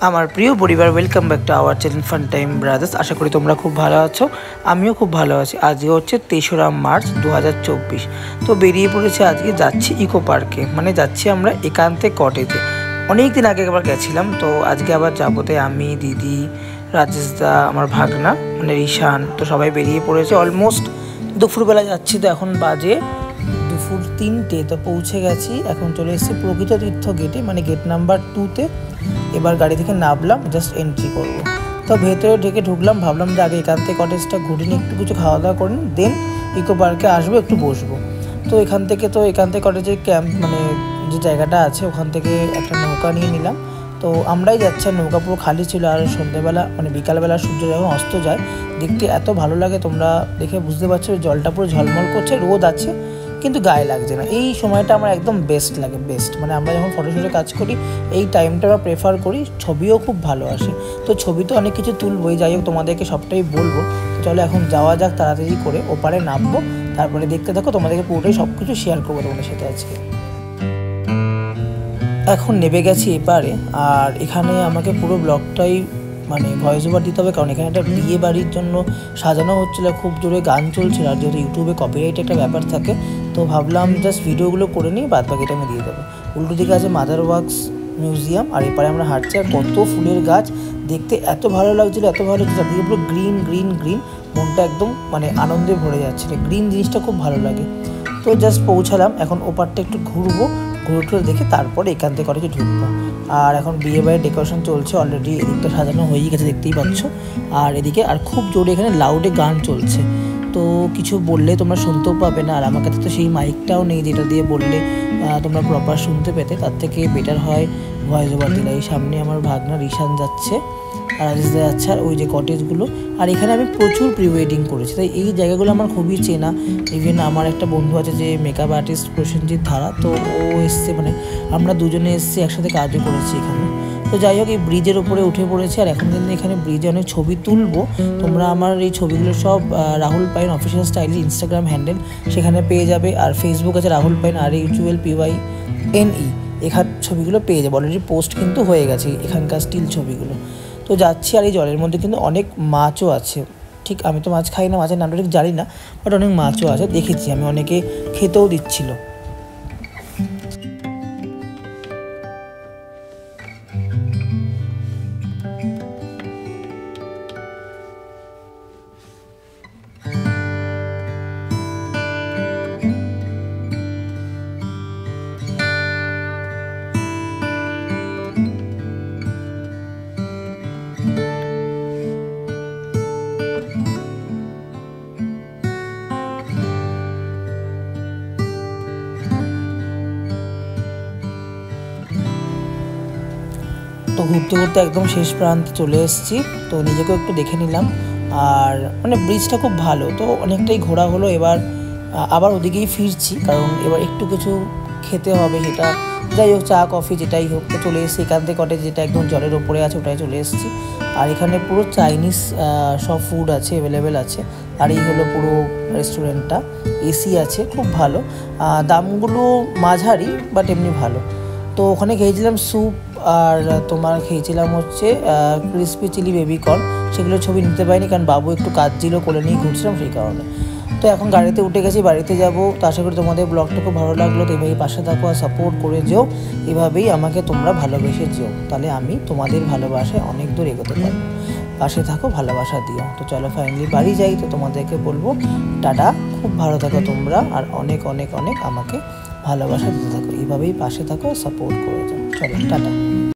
আমার প্রিয় পরিবার, welcome back to our channel fun time brothers. আশা করি তোমরা খুব ভালো আছো, আমিও খুব ভালো আছি। আজকে হচ্ছে 3রা মার্চ 2024। তো বেরিয়ে পড়েছে, আজকে যাচ্ছি ইকো পার্কে, মানে যাচ্ছি আমরা একান্তে কটেজে। অনেক দিন আগে একবার গেছিলাম, তো আজকে আবার যাবো। তাই আমি, দিদি, রাজেশদা, আমার ভাগনা মানে ঋষান, তো সবাই বেরিয়ে পড়েছে। অলমোস্ট দুপুরবেলা যাচ্ছি, তো এখন বাজে দুপুর 3টে। তো পৌঁছে গেছি, এখন চলে এসেছি প্রকৃত তীর্থ গেটে, মানে গেট নাম্বার 2তে। এবার গাড়ি থেকে নামলাম, জাস্ট এন্ট্রি করব। তো ভেতরে ঢেকে ঢুকলাম, ভাবলাম যে আগে একান্তে কটেজটা ঘুরে নিয়ে একটু কিছু খাওয়া দাওয়া করে দেন ইকো পার্কে আসবো, একটু বসবো। তো এখান থেকে তো একান্তে কটেজের ক্যাম্প মানে যে জায়গাটা আছে, ওখান থেকে একটা নৌকা নিয়ে নিলাম। তো আমরাই যাচ্ছি, আর নৌকা পুরো খালি ছিল। আর সন্ধ্যেবেলা মানে বিকালবেলা সূর্য যখন অস্ত যায়, দেখতে এত ভালো লাগে, তোমরা দেখে বুঝতে পারছো। জলটা পুরো ঝলমল করছে, রোদ আছে কিন্তু গায়ে লাগছে না। এই সময়টা আমার একদম বেস্ট লাগে, বেস্ট মানে আমরা যখন ফটোশ্যুটে কাজ করি এই টাইমটা আমরা প্রেফার করি। ছবিও খুব ভালো আসে। তো ছবি তো অনেক কিছু তুলবই, যাই হোক তোমাদেরকে সবটাই বলবো। চলো এখন যাওয়া যাক, তাড়াতাড়ি করে ওপারে নামবো, তারপরে দেখতে থাকো, তোমাদেরকে পুরোটাই সব কিছু শেয়ার করবো তোমাদের সাথে আজকে। এখন নেমে গেছি এপারে, আর এখানে আমাকে পুরো ব্লগটাই মানে ভয়েস ওভার দিতে হবে, কারণ এখানে একটা বিয়ে বাড়ির জন্য সাজানো হচ্ছিলো, খুব জোরে গান চলছিল। আর যেহেতু ইউটিউবে কপিরাইট একটা ব্যাপার থাকে, তো ভাবলাম জাস্ট ভিডিওগুলো করে নিই, বাদ বাকিটা আমি দিয়ে দেবো। উল্টো দিকে আছে মাদার ওয়ার্কস মিউজিয়াম, আর এপারে আমরা হাঁটছি। আর কত ফুলের গাছ, দেখতে এত ভালো লাগছিলো, এত ভালো লাগছিলো। চারদিকে পুরো গ্রিন গ্রিন গ্রিন, মনটা একদম মানে আনন্দে ভরে যাচ্ছে। গ্রিন জিনিসটা খুব ভালো লাগে। তো জাস্ট পৌঁছালাম, এখন ওপারটা একটু ঘুরবো, ঘুরে দেখে তারপরে একান্তে কটেজে ঢুকবো। আর এখন বিয়ে বাড়ির ডেকোরেশন চলছে অলরেডি, এদিকটা সাজানো হয়েই গেছে, দেখতেই পাচ্ছ। আর এদিকে আর খুব জোরে এখানে লাউডে গান চলছে, তো কিছু বললে তোমরা শুনতেও পাবে না। আর আমার কাছে তো সেই মাইকটাও নেই যেটা দিয়ে বললে তোমরা প্রপার শুনতে পেতে। তার থেকে বেটার হয় ভয়েস ওভার দিলে। এই সামনে আমার ভাগনা ঋষান যাচ্ছে, আর রাজেশদা যাচ্ছে, আর ওই যে কটেজগুলো। আর এখানে আমি প্রচুর প্রি ওয়েডিং করেছি, তাই এই জায়গাগুলো আমার খুবই চেনা। ইভেন আমার একটা বন্ধু আছে যে মেকআপ আর্টিস্ট প্রসেনজিৎ ধারা, তো ও এসছে, মানে আমরা দুজনে এসছি, একসাথে কাজও করেছি এখানে। তো যাই হোক, এই ব্রিজের উপরে উঠে পড়েছি। আর এখন কিন্তু এখানে ব্রিজে অনেক ছবি তুলবো। তোমরা আমার এই ছবিগুলো সব Rahul pine official style Instagram handle, সেখানে পেয়ে যাবে। আর ফেসবুক আছে রাহুল পাইন, RAHULPYNE, এখান ছবিগুলো পেয়ে যাবে। অলরেডি পোস্ট কিন্তু হয়ে গেছে এখানকার স্টিল ছবিগুলো। তো যাচ্ছি, আর এই জলের মধ্যে কিন্তু অনেক মাছও আছে। ঠিক আমি তো মাছ খাই না, মাছের নামটা ঠিক জানি না, বাট অনেক মাছও আছে, দেখেছি আমি, অনেকে খেতেও দিচ্ছিল। তো ঘুরতে ঘুরতে একদম শেষ প্রান্তে চলে এসেছি, তো নিজেকেও একটু দেখে নিলাম। আর মানে ব্রিজটা খুব ভালো, তো অনেকটাই ঘোরা হলো। এবার আবার ওদিকেই ফিরছি, কারণ এবার একটু কিছু খেতে হবে। সেটা যাই হোক, চা কফি যেটাই হোক। তো চলে এসেছি একান্তে কটেজ, যেটা একদম জলের ওপরে আছে, ওটাই চলে এসেছি। আর এখানে পুরো চাইনিজ সব ফুড আছে, অ্যাভেলেবেল আছে। আর এই হলো পুরো রেস্টুরেন্টটা, এসি আছে, খুব ভালো। দামগুলো মাঝারি, বাট এমনি ভালো। তো ওখানে খেয়েছিলাম স্যুপ, আর তোমার খেয়েছিলাম হচ্ছে ক্রিসপি চিলি বেবিকর্ন। সেগুলো ছবি নিতে পারিনি, কারণ বাবু একটু কাজ ছিল, কোলে নিয়ে ঘুরছিলাম সেই কারণে। তো এখন গাড়িতে উঠে গেছি, বাড়িতে যাব। তো আশা করি তোমাদের ব্লগটা খুব ভালো লাগলো। তো এভাবেই পাশে থাকো আর সাপোর্ট করে যেও, এভাবেই আমাকে তোমরা ভালোবেসে যেও, তাহলে আমি তোমাদের ভালোবাসায় অনেক দূর এগোতে পারবো। পাশে থাকো, ভালোবাসা দিও। তো চলো ফাইনালি বাড়ি যাই। তো তোমাদেরকে বলবো টাটা, খুব ভালো থাকো তোমরা, আর অনেক অনেক অনেক আমাকে ভালোবাসা দিতে থাকো। এইভাবেই পাশে থাকো, সাপোর্ট করে যাও। চলো টাটা।